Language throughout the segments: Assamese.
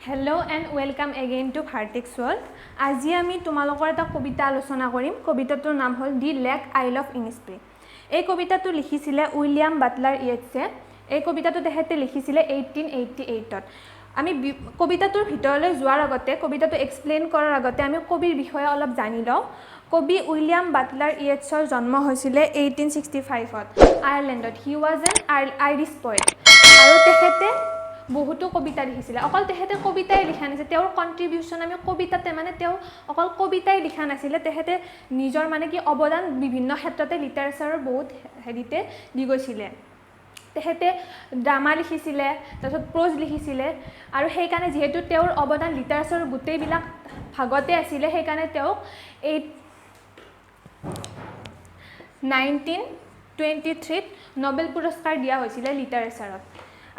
Hello and welcome again to Bhartik's World. আজি আমি তোমালোকৰ এটা কবিতা আলোচনা কৰিম। কবিতাটোৰ নাম হ'ল দি লেক আইল অফ ইনিস্প্ৰি। এই কবিতাটো লিখিছিলে উইলিয়াম বাটলাৰ ইয়েটছে। এই কবিতাটো তেখেতে লিখিছিলে 1888ত। আমি কবিতাটোৰ ভিতৰলৈ যোৱাৰ আগতে কবিতাটো এক্সপ্লেইন কৰাৰ আগতে আমি কবিৰ বিষয়ে অলপ জানি লওঁ। কবি উইলিয়াম বাটলাৰ ইয়েটছৰ জন্ম হৈছিলে 1865ত আয়াৰলেণ্ডত। He was an Irish poet আৰু তেখেতে বহুতো কবিতা লিখিছিলে। অকল তেখেতে কবিতাই লিখা নাছিল, তেওঁৰ কণ্ট্ৰিবিউশ্যন আমি কবিতাতে মানে তেওঁ অকল কবিতাই লিখা নাছিলে, তেখেতে নিজৰ মানে কি অৱদান বিভিন্ন ক্ষেত্ৰতে লিটাৰেচাৰৰ বহুত হেৰিতে দি গৈছিলে। তেখেতে ড্ৰামা লিখিছিলে, তাৰপিছত প্ৰ'জ লিখিছিলে আৰু সেইকাৰণে যিহেতু তেওঁৰ অৱদান লিটাৰেচাৰৰ গোটেইবিলাক ভাগতে আছিলে, সেইকাৰণে তেওঁক 1923ত নোবেল পুৰস্কাৰ দিয়া হৈছিলে লিটাৰেচাৰত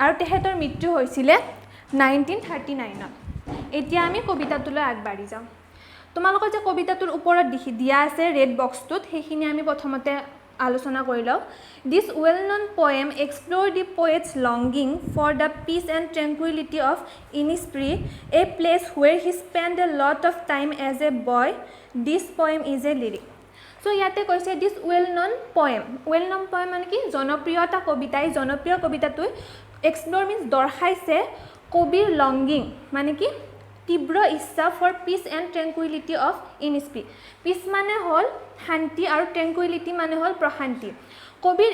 আৰু তেখেতৰ মৃত্যু হৈছিলে 1939ত। এতিয়া আমি কবিতাটোলৈ আগবাঢ়ি যাওঁ। তোমালোকৰ যে কবিতাটোৰ ওপৰত দিয়া আছে ৰেড বক্সটোত, সেইখিনি আমি প্ৰথমতে আলোচনা কৰি লওঁ। This well known poem explore the poet's longing for the peace and tranquillity of Innisfree, a place where he spend a lot of time as a boy. This poem is a lyric. So' ইয়াতে কৈছে this well known poem. Well known poem মানে কি জনপ্ৰিয় এটা কবিতা। এই জনপ্ৰিয় কবিতাটোৱে এক্সপ্ল'ৰ মিনছ দৰ্শাইছে কবিৰ লংগিং মানে কি তীব্ৰ ইচ্ছা for peace and tranquillity of Innisfree. Peace মানে হ'ল শান্তি আৰু ট্ৰেংকুইলিটি মানে হ'ল প্ৰশান্তি। কবিৰ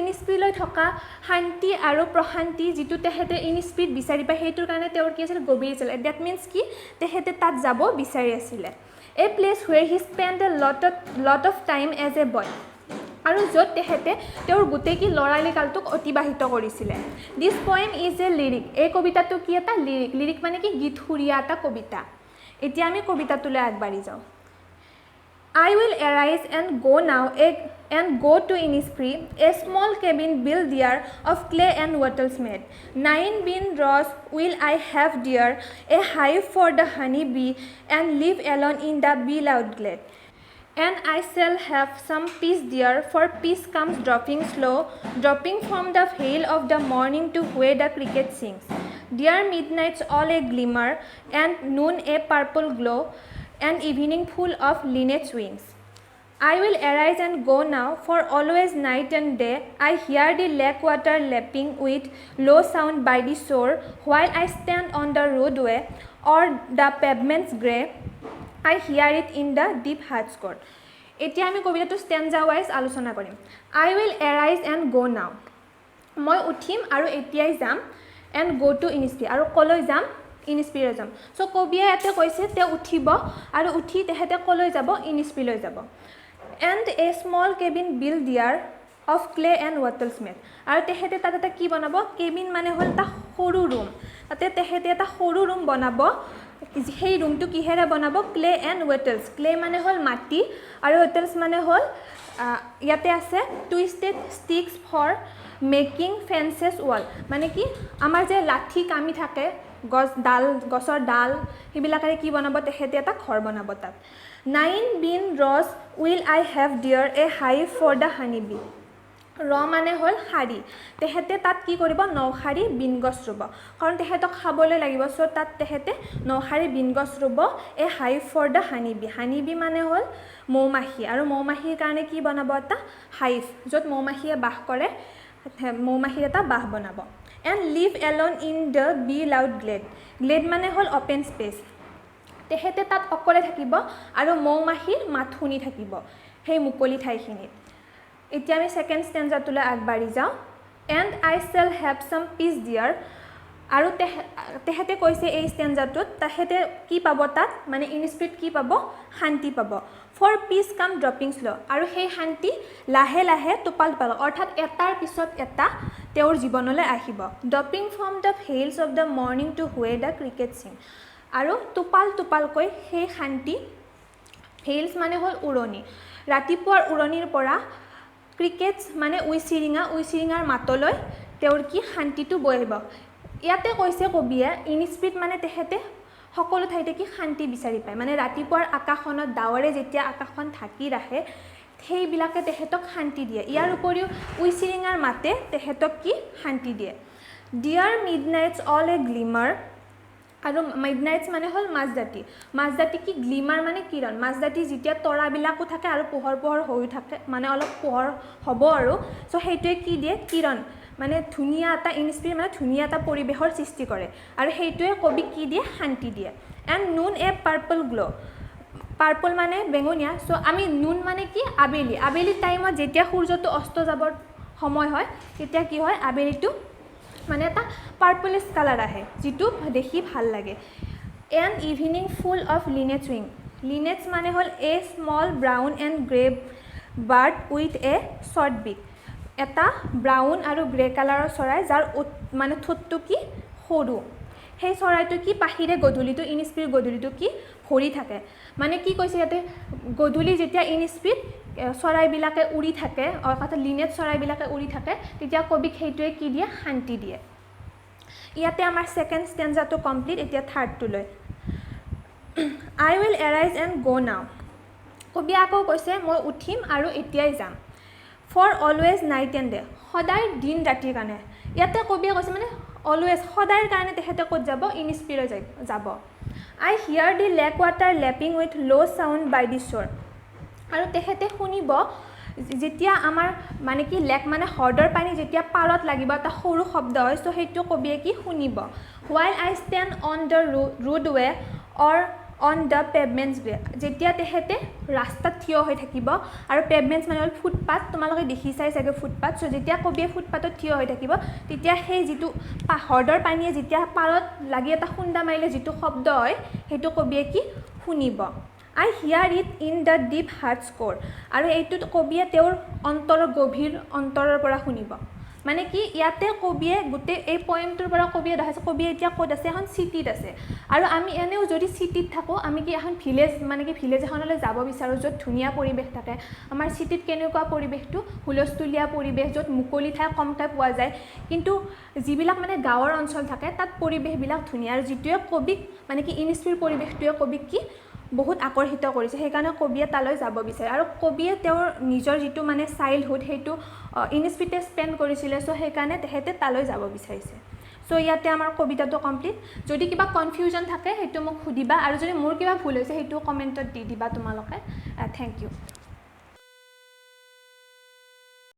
ইনিস্প্ৰিলৈ থকা শান্তি আৰু প্ৰশান্তি যিটো তেখেতে ইনিস্প্ৰিত বিচাৰি পায়, সেইটোৰ কাৰণে তেওঁৰ কি আছিল গভীৰ আছিল। ডেট মিনছ কি তেখেতে তাত যাব বিচাৰি আছিলে। A place where he spend a lot of time as a boy, আৰু য'ত তেখেতে তেওঁৰ গোটেই কি ল'ৰালি কালটোক অতিবাহিত কৰিছিলে। দিছ পয়েম ইজ এ লিৰিক। এই কবিতাটো কি এটা লিৰিক। লিৰিক মানে কি গীত সুৰীয়া এটা কবিতা। এতিয়া আমি কবিতাটোলৈ আগবাঢ়ি যাওঁ। I will arise and go to Innisfree, a small cabin built there of clay and wattles made. 9 bean rows will I have there, a hive for the honey bee, and live alone in the bee-loud glade. And I shall have some peace there, for peace comes dropping slow, dropping from the veil of the morning to where the cricket sings. Dear midnights all a glimmer, and noon a purple glow, and evening full of linnets' wings. I will arise and go now, for always night and day I hear the lake water lapping with low sound by the shore, while I stand on the roadway or the pavements grey, I hear it in the deep heart's court. এতিয়া আমি কবিতাটো ষ্টেঞ্জা ৱাইজ আলোচনা কৰিম। I will arise and go now। মই উঠিম আৰু এতিয়াই যাম। and go to Innisfree, আৰু কলৈ যাম ইনিস্প্ৰিলৈ যাম। চ' কবিয়ে ইয়াতে কৈছে তেওঁ উঠিব আৰু উঠি তেখেতে কলৈ যাব ইনিস্প্ৰিলৈ যাব। and a small cabin built there of clay and wattles made, আৰু তেখেতে তাত এটা কি বনাব কেবিন মানে হ'ল এটা সৰু ৰুম। তাতে তেখেতে এটা সৰু ৰুম বনাব। সেই ৰুমটো কিহেৰে বনাব ক্লে এণ্ড ৱেটেলছ। ক্লে মানে হ'ল মাটি আৰু ৱেটেলছ মানে হ'ল ইয়াতে আছে twisted sticks for making fences wall, মানে কি আমাৰ যে লাঠি কামি থাকে গছৰ ডাল সেইবিলাকেৰে কি বনাব তেখেতে এটা ঘৰ বনাব তাত। 9 bean rows will I have there, a hive for the honey bee। ৰ মানে হ'ল শাৰী। তেখেতে তাত কি কৰিব 9 শাৰী বিন গছ ৰুব, কাৰণ তেখেতক খাবলৈ লাগিব। চ' তাত তেখেতে 9 শাৰী বিন গছ ৰুব। A hive for the honey bee. Honey bee মানে হ'ল মৌমাখি, আৰু মৌমাখিৰ কাৰণে কি বনাব এটা হাইভ, য'ত মৌমাখিয়ে বাস কৰে, মৌমাখিৰ এটা বাহ বনাব। And live alone in the bee loud glade. Glade মানে হ'ল অ'পেন স্পেচ। তেখেতে তাত অকলে থাকিব আৰু মৌমাখিৰ মাত শুনি থাকিব সেই মুকলি ঠাইখিনিত। এতিয়া আমি ছেকেণ্ড ষ্টেঞ্জাটোলৈ আগবাঢ়ি যাওঁ। And I shall have some peace there, আৰু তেখেতে কৈছে এই ষ্টেঞ্জাটোত তেখেতে কি পাব তাত মানে ইনিস্প্ৰিত কি পাব শান্তি পাব। ফৰ পিচ কাম ড্ৰপিং শ্ল', আৰু সেই শান্তি লাহে লাহে টোপাল টোপাল অৰ্থাৎ এটাৰ পিছত এটা তেওঁৰ জীৱনলৈ আহিব। Dropping from the veils of the morning to where the cricket sing, আৰু টোপাল টোপালকৈ সেই শান্তি, ভেইলছ মানে হ'ল উৰণি, ৰাতিপুৱাৰ উৰণিৰ পৰা ক্ৰিকেটছ মানে উইচিৰিঙাৰ মাতলৈ তেওঁৰ কি শান্তিটো বৈ আহিব। ইয়াতে কৈছে কবিয়ে ইনিস্প্ৰিত মানে তেখেতে সকলো ঠাইতে কি শান্তি বিচাৰি পায়, মানে ৰাতিপুৱাৰ আকাশখনত ডাৱৰে যেতিয়া আকাশখন ঢাকি ৰাখে সেইবিলাকে তেখেতক শান্তি দিয়ে। ইয়াৰ উপৰিও উইচিৰিঙাৰ মাতে তেখেতক কি শান্তি দিয়ে। Dear midnights all a glimmer, আৰু মিডনাইটছ মানে হ'ল মাজদাতি মাজদাতি কি গ্লিমাৰ মানে কিৰণ মাজদাতি যেতিয়া তৰাবিলাকো থাকে আৰু পোহৰ পোহৰ হৈ থাকে মানে অলপ পোহৰ হ'ব আৰু চ' সেইটোৱে কি দিয়ে কিৰণ মানে ধুনীয়া এটা ইনস্পিৰেশ্যন মানে ধুনীয়া এটা পৰিৱেশৰ সৃষ্টি কৰে আৰু সেইটোৱে কবিক কি দিয়ে শান্তি দিয়ে এণ্ড নুন এ পাৰ্পল গ্ল' পাৰ্পল মানে বেঙুনীয়া চ' আমি নুন মানে কি আবেলি আবেলি টাইমত যেতিয়া সূৰ্যটো অস্ত যাবৰ সময় হয় তেতিয়া কি হয় আবেলিটো মানে এটা পাৰ্পলিছ কালাৰ আহে যিটো দেখি ভাল লাগে and evening full of linnets wing linnets মানে হ'ল a small brown and grey bird with a short beak এটা ব্ৰাউন আৰু গ্ৰে কালাৰৰ চৰাই যাৰ মানে ঠোঁটটো কি সৰু সেই চৰাইটো কি পাখিৰে গধূলিটো ইনস্পিড গধূলিটো কি ভৰি থাকে মানে কি কৈছে ইয়াতে গধূলি যেতিয়া ইনস্পিড চৰাইবিলাকে উৰি থাকে অৰ্থাৎ লিনেট চৰাইবিলাকে উৰি থাকে তেতিয়া কবিক সেইটোৱে কি দিয়ে শান্তি দিয়ে ইয়াতে আমাৰ ছেকেণ্ড ষ্টেঞ্জাটো কমপ্লিট এতিয়া থাৰ্ডটোলৈ আই উইল এৰাইজ এণ্ড গ' নাও কবি আকৌ কৈছে মই উঠিম আৰু এতিয়াই যাম for always night and day সদায় দিন ৰাতিৰ কাৰণে ইয়াতে কবিয়ে কৈছে মানে অলৱেজ সদায়ৰ কাৰণে তেখেতে ক'ত যাব ইনস্পিৰে যাব I hear the lake water lapping with low' sound by the shore আৰু তেখেতে শুনিব যেতিয়া আমাৰ মানে কি লেক মানে হ্ৰদৰ পানী যেতিয়া পাৰত লাগিব এটা সৰু শব্দ হয় চ' সেইটো কবিয়ে কি শুনিব while I stand on the roadway or on the pavements grey যেতিয়া তেখেতে ৰাস্তাত থিয় হৈ থাকিব আৰু পেভমেণ্টছ মানে হ'ল ফুটপাথ তোমালোকে দেখিছাই চাগে ফুটপাথ চ' যেতিয়া কবিয়ে ফুটপাথত থিয় হৈ থাকিব তেতিয়া সেই যিটো হ্ৰদৰ পানীয়ে যেতিয়া পাৰত লাগি এটা খুন্দা মাৰিলে যিটো শব্দ হয় সেইটো কবিয়ে কি শুনিব I hear it in the deep heart's core আৰু এইটোত কবিয়ে তেওঁৰ অন্তৰৰ গভীৰ অন্তৰৰ পৰা শুনিব মানে কি ইয়াতে কবিয়ে গোটেই এই পইণ্টটোৰ পৰা কবিয়ে দেখাইছে কবিয়ে এতিয়া ক'ত আছে এখন চিটিত আছে আৰু আমি এনেও যদি চিটিত থাকোঁ আমি কি এখন ভিলেজ মানে কি ভিলেজ এখনলৈ যাব বিচাৰোঁ য'ত ধুনীয়া পৰিৱেশ থাকে আমাৰ চিটিত কেনেকুৱা পৰিৱেশটো হুলস্থুলীয়া পৰিৱেশ য'ত মুকলি ঠাই কমকৈ পোৱা যায় কিন্তু যিবিলাক মানে গাঁৱৰ অঞ্চল থাকে তাত পৰিৱেশবিলাক ধুনীয়া আৰু যিটোৱে কবিক মানে কি ইনস্পিৰ পৰিৱেশটোৱে কবিক কি বহুত আকৰ্ষিত কৰিছে সেইকাৰণে কবিয়ে তালৈ যাব বিচাৰে আৰু কবিয়ে তেওঁৰ নিজৰ যিটো মানে চাইল্ডহুড সেইটো ইনস্পিতে স্পেণ্ড কৰিছিলে চ' সেইকাৰণে তেখেতে তালৈ যাব বিচাৰিছে চ' ইয়াতে আমাৰ কবিতাটো কমপ্লিট যদি কিবা কনফিউজন থাকে সেইটো মোক সুধিবা আৰু যদি মোৰ কিবা ভুল হৈছে সেইটো কমেণ্টত দি দিবা তোমালোকে থেংক ইউ